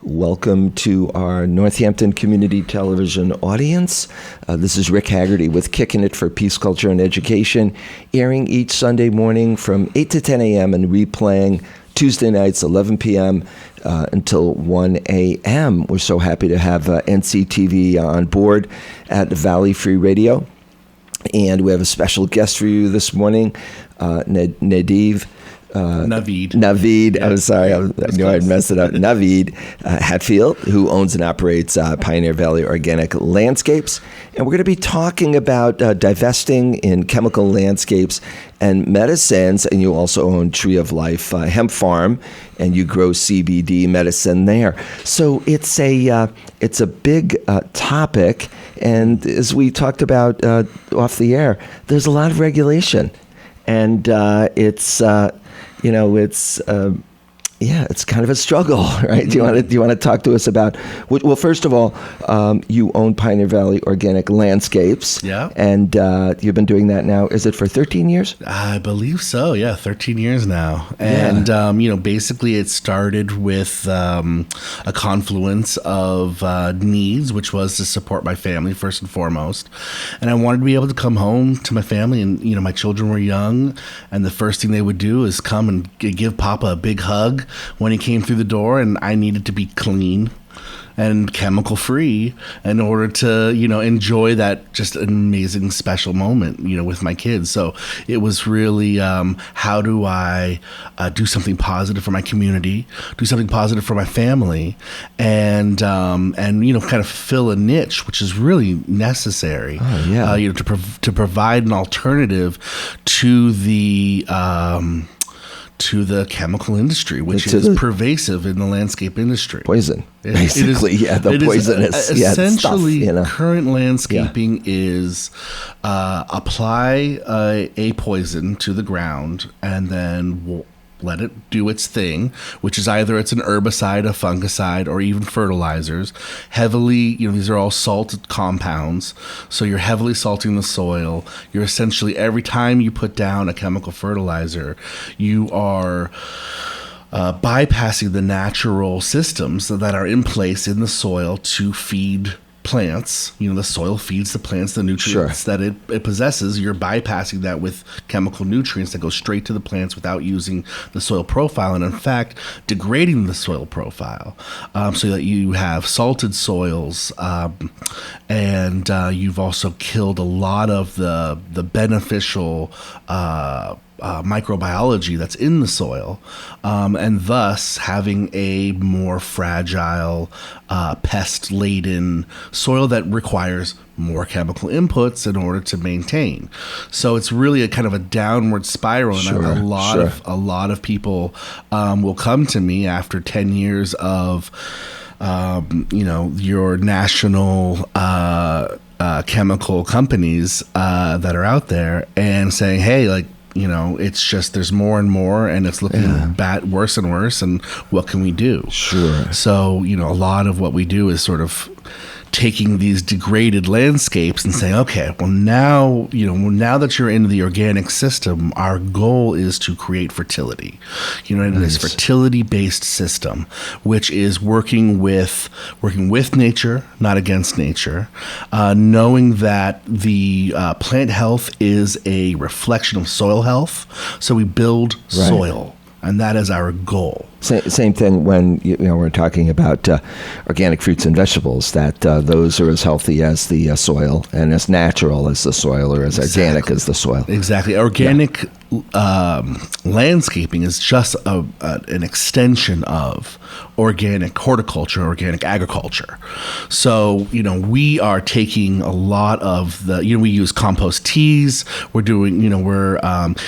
Welcome to our Northampton Community Television audience. This is Rick Haggerty with Kickin for Peace, Culture, and Education, airing each Sunday morning from 8 to 10 a.m. and replaying Tuesday nights, 11 p.m. Until 1 a.m. We're so happy to have NCTV on board at Valley Free Radio. And we have a special guest for you this morning, Navid. Navid. Yeah. I'm sorry. I knew I'd messed it up. Navid Hatfield, who owns and operates Pioneer Valley Organic Landscapes. And we're going to be talking about divesting in chemical landscapes and medicines. And you also own Tree of Life Hemp Farm, and you grow CBD medicine there. So it's a big topic. And as we talked about off the air, there's a lot of regulation. And it's kind of a struggle, right? Do you want to talk to us about? Well, first of all, you own Pioneer Valley Organic Landscapes, and you've been doing that now. Is it for 13 years? I believe so. Yeah, 13 years now. And basically, it started with a confluence of needs, which was to support my family first and foremost. And I wanted to be able to come home to my family, and my children were young, and the first thing they would do is come and give Papa a big hug when he came through the door, and I needed to be clean and chemical free in order to enjoy that just an amazing special moment with my kids. So it was really how do I do something positive for my community, do something positive for my family, and kind of fill a niche which is really necessary. To provide an alternative to the chemical industry, which is pervasive in the landscape industry. Poison, basically. Poisonous. Essentially, stuff, current landscaping is apply a poison to the ground and then let it do its thing, which is either it's an herbicide, a fungicide, or even fertilizers. Heavily, these are all salted compounds, so you're heavily salting the soil. You're essentially, every time you put down a chemical fertilizer, you are bypassing the natural systems that are in place in the soil to feed plants. The soil feeds the plants the nutrients that it possesses. You're bypassing that with chemical nutrients that go straight to the plants without using the soil profile, and in fact degrading the soil profile, so that you have salted soils, and you've also killed a lot of the beneficial microbiology that's in the soil, and thus having a more fragile, pest-laden soil that requires more chemical inputs in order to maintain. So it's really a kind of a downward spiral, and a lot of people will come to me after 10 years of your national chemical companies that are out there, and saying, hey, it's just there's more and more, and it's looking bad, worse and worse, and what can we do? So a lot of what we do is sort of taking these degraded landscapes and saying, okay, well now that you're in the organic system, our goal is to create fertility, in this fertility-based system, which is working with nature, not against nature, knowing that the plant health is a reflection of soil health. So we build soil. And that is our goal. Same thing when we're talking about organic fruits and vegetables, that those are as healthy as the soil and as natural as the soil, or as organic as the soil. Exactly. Organic landscaping is just an extension of organic horticulture, organic agriculture. So, we are taking a lot of we use compost teas. We're doing, we're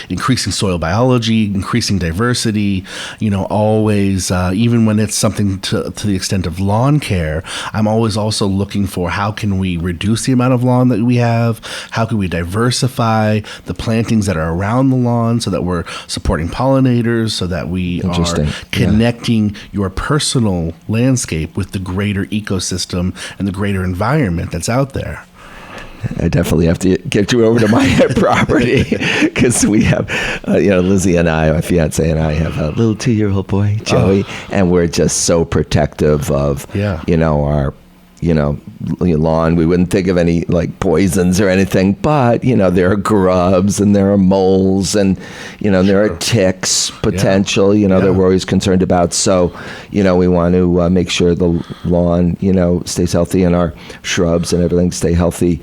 increasing soil biology, increasing diversity, always, even when it's something to the extent of lawn care, I'm always also looking for how can we reduce the amount of lawn that we have? How can we diversify the plantings that are around the lawn so that we're supporting pollinators, so that we are connecting your personal landscape with the greater ecosystem and the greater environment that's out there. I definitely have to get you over to my property because we have, Lizzie and I, my fiance and I, have a little 2-year-old boy, Joey, and we're just so protective of, our lawn. We wouldn't think of any like poisons or anything, but there are grubs and there are moles and there are ticks potential that we're always concerned about. So we want to make sure the lawn stays healthy and our shrubs and everything stay healthy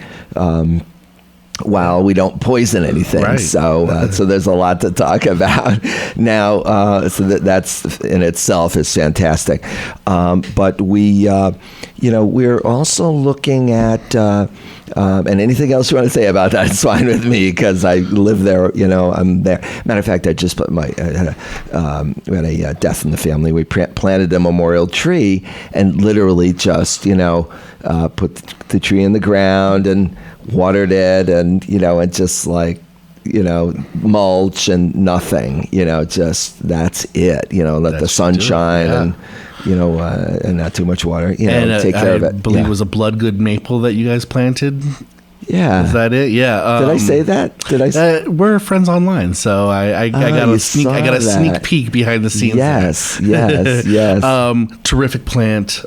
while we don't poison anything. Right. So there's a lot to talk about now. So that's in itself is fantastic. But we're also looking at, and anything else you want to say about that, it's fine with me because I live there, I'm there. Matter of fact, I just put we had a death in the family. We planted a memorial tree and literally just, put the tree in the ground and watered it and, and just like, mulch and nothing, just that's it, let the sun shine and, and not too much water, and take care of it. I believe it was a blood good maple that you guys planted. Yeah. Is that it? Yeah. Did I say that? We're friends online, so I got a sneak peek behind the scenes. Yes. Terrific plant.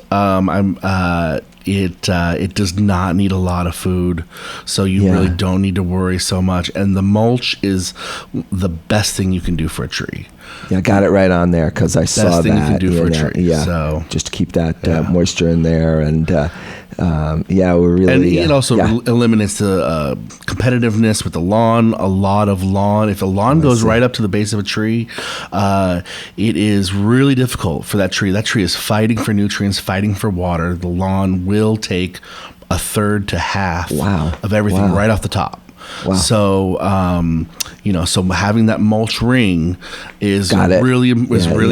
It does not need a lot of food, so you really don't need to worry so much. And the mulch is the best thing you can do for a tree. Yeah, I got it right on there because I saw that. Best thing you can do for a tree. Yeah, so, just to keep that moisture in there, and we're really. And it also eliminates the competitiveness with the lawn. A lot of lawn. If a lawn goes right up to the base of a tree, it is really difficult for that tree. That tree is fighting for nutrients, fighting for water. The lawn will take a third to half of everything right off the top. Wow. So, so having that mulch ring is really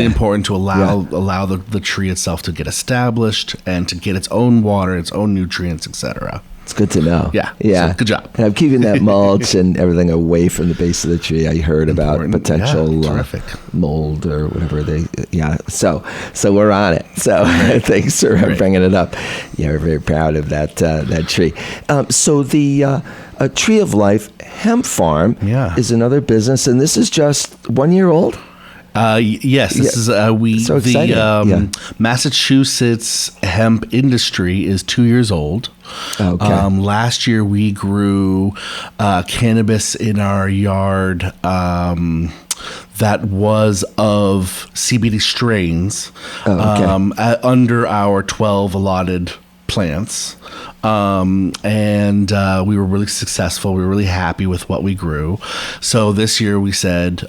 important to allow the tree itself to get established and to get its own water, its own nutrients, etc. It's good to know. Yeah. So good job. And I'm keeping that mulch and everything away from the base of the tree. I heard about potential mold or whatever So we're on it. So thanks for bringing it up. Yeah, we're very proud of that tree. So the Tree of Life Hemp Farm is another business, and this is just 1 year old. Yes, this is so exciting. Massachusetts hemp industry is 2 years old. Okay. Last year we grew cannabis in our yard that was of CBD strains under our 12 allotted plants. And we were really successful. We were really happy with what we grew. So this year we said,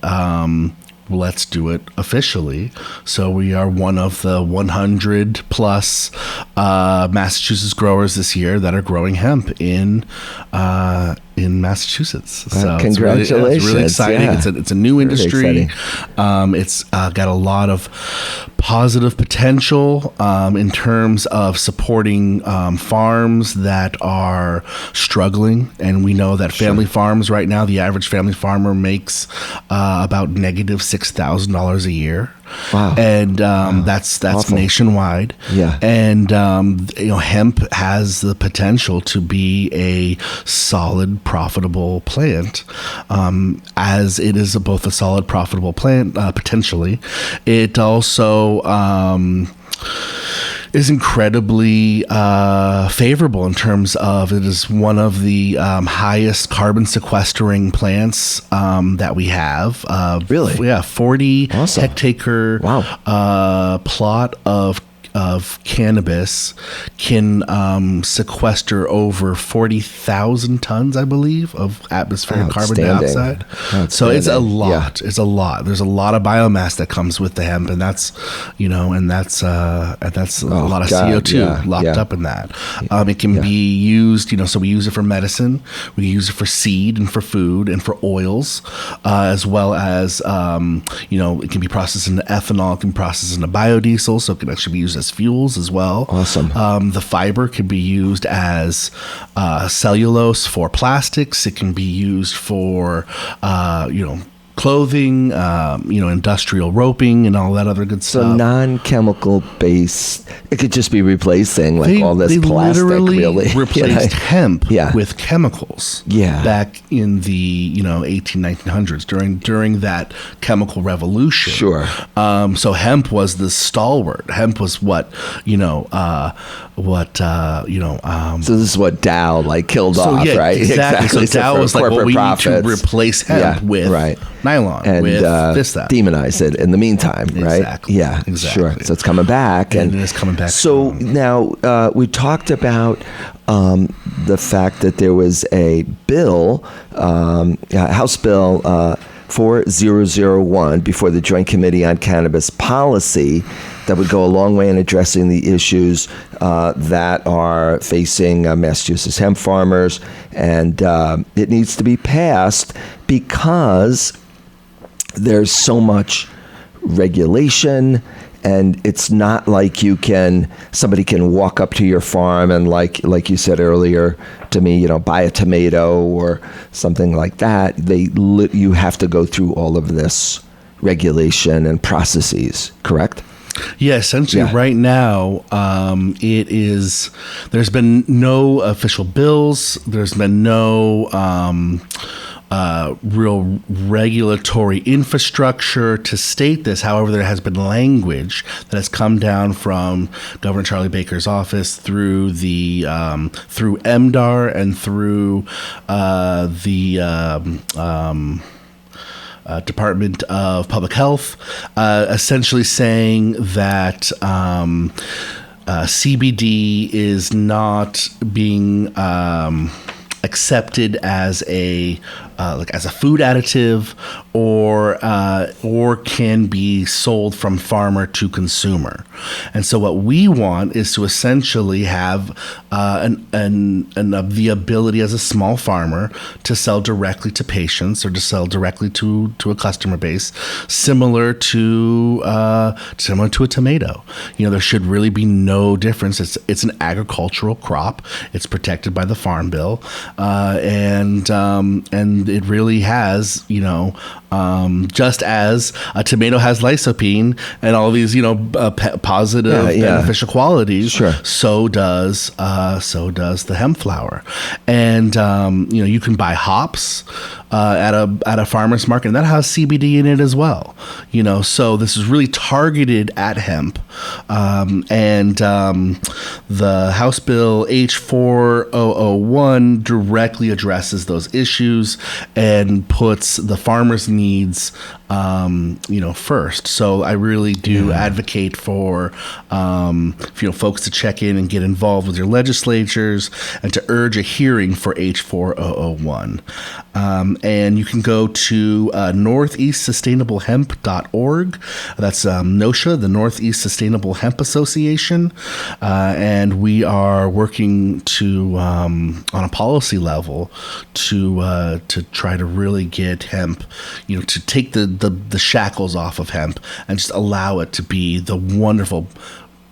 let's do it officially. So we are one of the 100 plus Massachusetts growers this year that are growing hemp in Massachusetts. So congratulations! It's really exciting. Yeah. It's a new industry. It's got a lot of positive potential in terms of supporting farms that are struggling, and we know that family farms right now, the average family farmer makes about negative $6,000 a year. Wow. And that's awful. Nationwide. Yeah. And hemp has the potential to be a solid, profitable plant. As it is both a solid, profitable plant, potentially, it also is incredibly favorable in terms of it is one of the highest carbon sequestering plants that we have. Really? Yeah, 40 awesome. Hectare plot of cannabis can sequester over 40,000 tons, I believe, of atmospheric carbon dioxide. So it's a lot. Yeah. It's a lot. There's a lot of biomass that comes with the hemp, and that's a lot of CO2 locked up in that. It can be used, so we use it for medicine, we use it for seed and for food and for oils, as well as it can be processed into ethanol, it can be processed into biodiesel, so it can actually be used as fuels as well. Awesome. The fiber can be used as clothing, industrial roping, and all that other good stuff. So non-chemical based, it could just be replacing all this plastic. Literally really replaced hemp Yeah. with chemicals. Yeah. Back in the 1900s during that chemical revolution. Sure. So hemp was the stalwart. Hemp was what. So this is what Dow killed off, yeah, right? Exactly. So Dow for was like, well, we profits. need to replace hemp with nylon, and with this, that. demonize it in the meantime, right? Exactly. Yeah, exactly. Sure. So it's coming back, and it is coming back. So now we talked about the fact that there was a bill, House Bill 4001, before the Joint Committee on Cannabis Policy, that would go a long way in addressing the issues that are facing Massachusetts hemp farmers. And it needs to be passed because there's so much regulation, and it's not like somebody can walk up to your farm and like you said earlier to me, buy a tomato or something like that. You have to go through all of this regulation and processes, correct? Yeah, essentially right now, there's been no official bills. There's been no real regulatory infrastructure to state this. However, there has been language that has come down from Governor Charlie Baker's office through through MDAR and through the Department of Public Health, essentially saying that CBD is not being accepted as a food additive or can be sold from farmer to consumer. And so what we want is to essentially have the ability as a small farmer to sell directly to patients or to sell directly to a customer base, similar to a tomato. There should really be no difference. It's an agricultural crop. It's protected by the Farm Bill, and it really has, just as a tomato has lycopene and all these, positive beneficial qualities. Sure. So does the hemp flower, and you can buy hops at a farmer's market, and that has CBD in it as well. So this is really targeted at hemp, and the House Bill H4001 directly addresses those issues and puts the farmers' needs first. So I really do advocate for folks to check in and get involved with your legislatures and to urge a hearing for H4001. And you can go to northeastsustainablehemp.org. That's NOSHA, the Northeast Sustainable Hemp Association, and we are working to on a policy level to try to really get hemp, to take the shackles off of hemp and just allow it to be the wonderful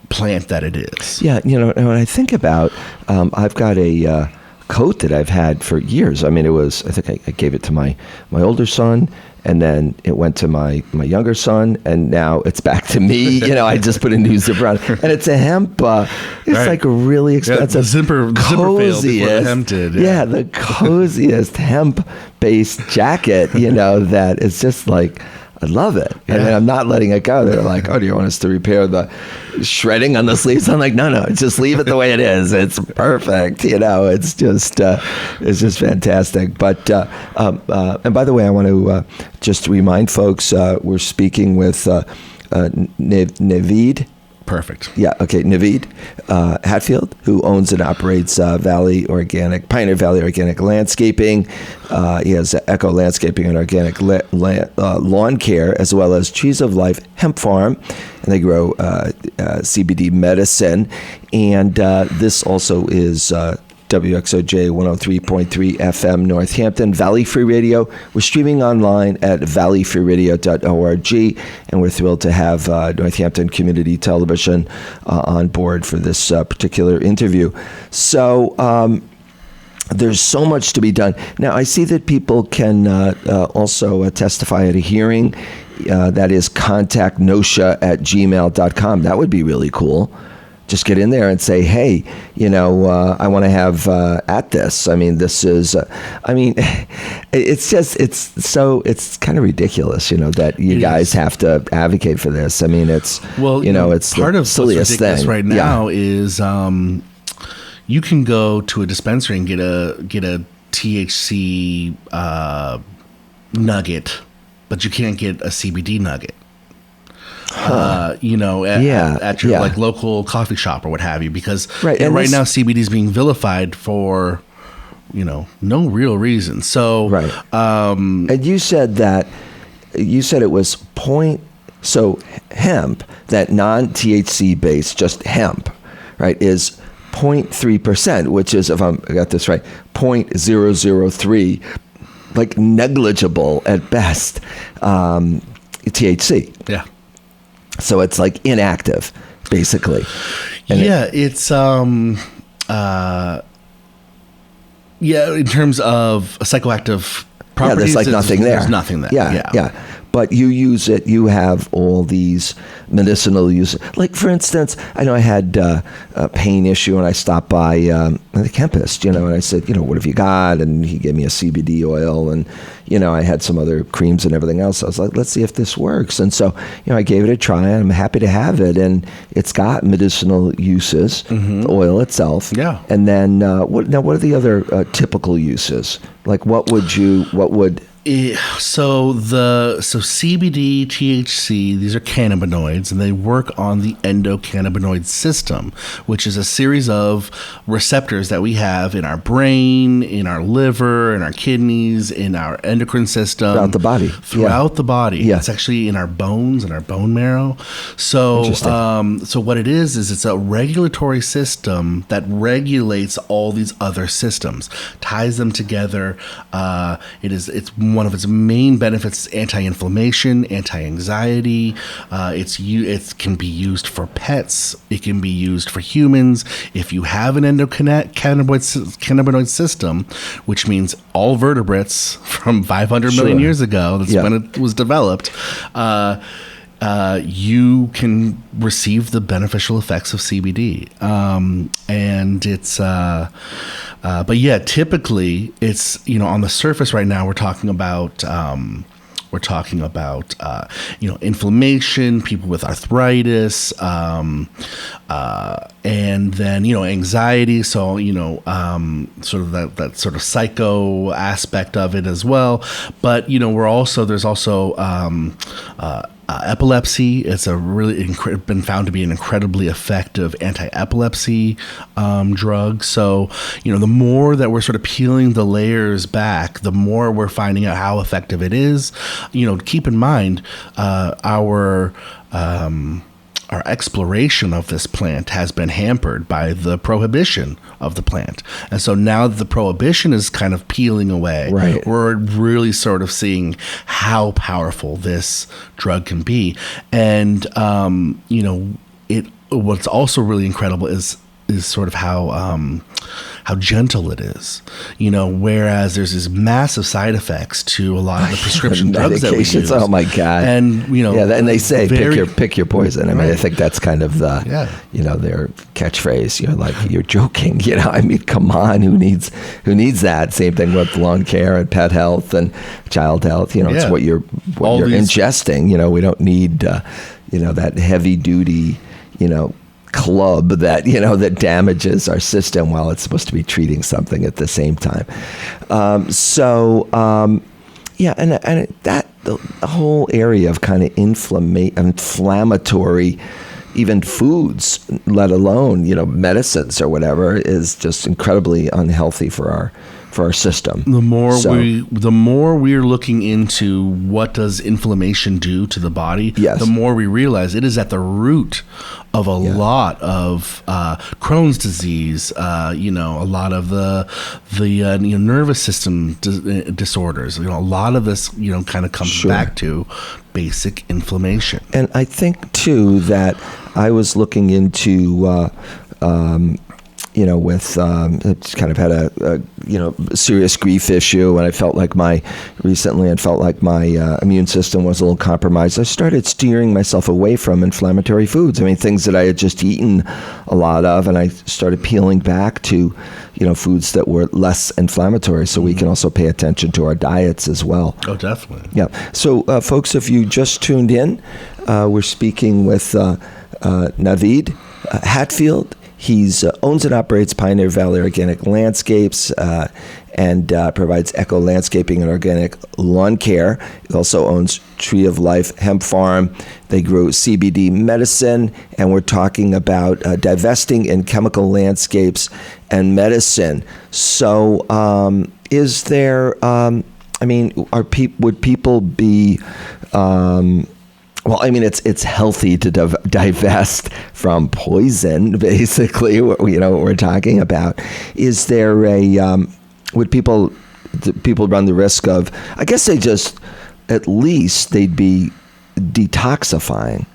plant that it is. Yeah, when I think about, I've got a coat that I've had for years. I mean, I think I gave it to my older son, and then it went to my younger son, and now it's back to me. I just put a new zipper on, and it's a hemp. It's like a really expensive, the zipper failed before the hemp did. Yeah, the coziest hemp-based jacket. That is just like, I love it. Yeah. And I'm not letting it go. They're like, oh, do you want us to repair the shredding on the sleeves? I'm like, no, just leave it the way it is. It's perfect. It's just fantastic. But, and by the way, I want to just remind folks, we're speaking with Navid. Perfect. Yeah, okay. Navid Hatfield, who owns and operates Pioneer Valley Organic Landscaping. He has Eco Landscaping and Organic Lawn Care, as well as Trees of Life Hemp Farm. And they grow CBD medicine. And this also is WXOJ 103.3 FM Northampton, Valley Free Radio. We're streaming online at valleyfreeradio.org, and we're thrilled to have Northampton Community Television on board for this particular interview. So there's so much to be done. Now, I see that people can also testify at a hearing. That is contact nosha@gmail.com. That would be really cool. Just get in there and say, hey, I want to have at this. I mean, this is, it's kind of ridiculous, that you guys have to advocate for this. I mean, it's, it's part the of silliest what's ridiculous thing right now is you can go to a dispensary and get a THC nugget, but you can't get a CBD nugget. At your like local coffee shop or what have you, because right now CBD is being vilified for no real reason. So and you said it was hemp, that non-THC based, just hemp, right, is 0.3%, which is, if I got this right, 0.003, like negligible at best, THC. Yeah. So it's like inactive, basically. And it's in terms of psychoactive properties. There's like nothing there. There's nothing there. Yeah. But you use it. You have all these medicinal uses. Like, for instance, I know I had a pain issue, and I stopped by the chemist, and I said, what have you got? And he gave me a CBD oil, and I had some other creams and everything else. I was like, let's see if this works. And so, I gave it a try, and I'm happy to have it. And it's got medicinal uses, the oil itself. Yeah. And then what are the other typical uses? Like, what would So CBD, THC, these are cannabinoids, and they work on the endocannabinoid system, which is a series of receptors that we have in our brain, in our liver, in our kidneys, in our endocrine system. Throughout the body. Throughout the body. Yeah. It's actually in our bones and our bone marrow. So, so what it is it's a regulatory system that regulates all these other systems, ties them together. It's one of its main benefits is anti-inflammation, anti-anxiety. It can be used for pets. It can be used for humans. If you have an endocannabinoid system, which means all vertebrates from 500 million years ago, that's when it was developed, you can receive the beneficial effects of CBD. And it's, but yeah, typically it's, on the surface right now, we're talking about, inflammation, people with arthritis, and then, anxiety. So, sort of that sort of psycho aspect of it as well. But, there's also, epilepsy. It's a really been found to be an incredibly effective anti-epilepsy drug. So, the more that we're sort of peeling the layers back, the more we're finding out how effective it is. Keep in mind our exploration of this plant has been hampered by the prohibition of the plant. And so now that the prohibition is kind of peeling away, we're really sort of seeing how powerful this drug can be. And, what's also really incredible is sort of how gentle it is, whereas there's these massive side effects to a lot of the prescription drugs that we use. Oh my God. And, and they say, pick your poison. I mean, I think that's kind of the, their catchphrase. You're joking, I mean, come on, who needs that? Same thing with lawn care and pet health and child health. It's what you're ingesting. We don't need, that heavy duty, club that that damages our system while it's supposed to be treating something at the same time. And that the whole area of kind of inflammatory, even foods, let alone medicines or whatever, is just incredibly unhealthy for our system. The more we're looking into what does inflammation do to the body, the more we realize it is at the root of a lot of Crohn's disease, a lot of the nervous system disorders. A lot of this, kind of comes back to basic inflammation. And I think too that I was looking into with it's kind of had a serious grief issue, and I felt like my immune system was a little compromised. I started steering myself away from inflammatory foods. I mean, things that I had just eaten a lot of, and I started peeling back to, foods that were less inflammatory. So we can also pay attention to our diets as well. Oh, definitely. Yeah. So, folks, if you just tuned in, we're speaking with Navid Hatfield. He owns and operates Pioneer Valley Organic Landscapes and provides eco landscaping and organic lawn care. He also owns Tree of Life Hemp Farm. They grow CBD medicine, and we're talking about divesting in chemical landscapes and medicine. So, is there? Would people be? Well, I mean, it's healthy to divest from poison, basically, what we're talking about. Is there would people run the risk of, I guess at least they'd be detoxifying,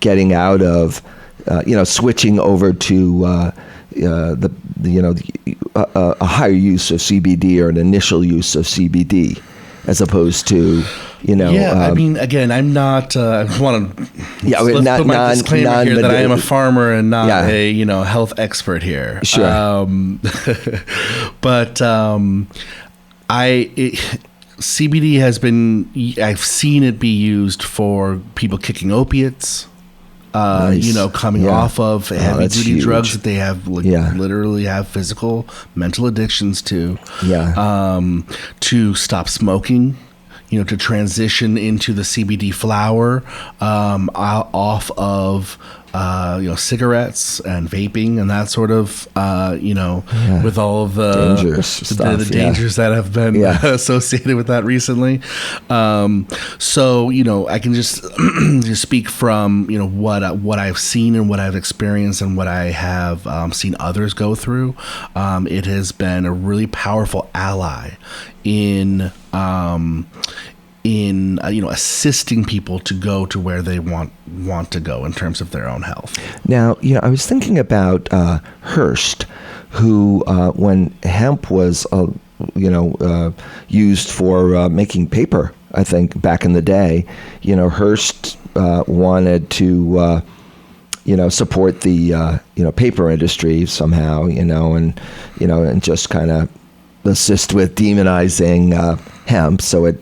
getting out of, switching over to a higher use of CBD or an initial use of CBD, as opposed to, I mean, again, I'm not. I want to. Let's put my disclaimer here that I am a farmer and not a health expert here. Sure. But CBD has been. I've seen it be used for people kicking opiates. Nice. Coming off of heavy-duty drugs huge. that they have literally have physical, mental addictions to. Yeah. To stop smoking. To transition into the CBD flower off of cigarettes and vaping and that sort of with all of the dangerous stuff, the dangers that have been associated with that recently. So I can just speak from what I've seen and what I've experienced and what I have seen others go through. It has been a really powerful ally in assisting people to go to where they want to go in terms of their own health. Now, I was thinking about Hearst, who when hemp was used for making paper, I think back in the day, Hearst wanted to support the paper industry somehow, and just kind of assist with demonizing hemp. So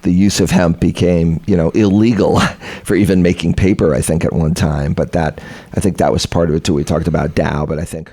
the use of hemp became, illegal for even making paper, I think, at one time. But I think that was part of it too. We talked about Dow, but I think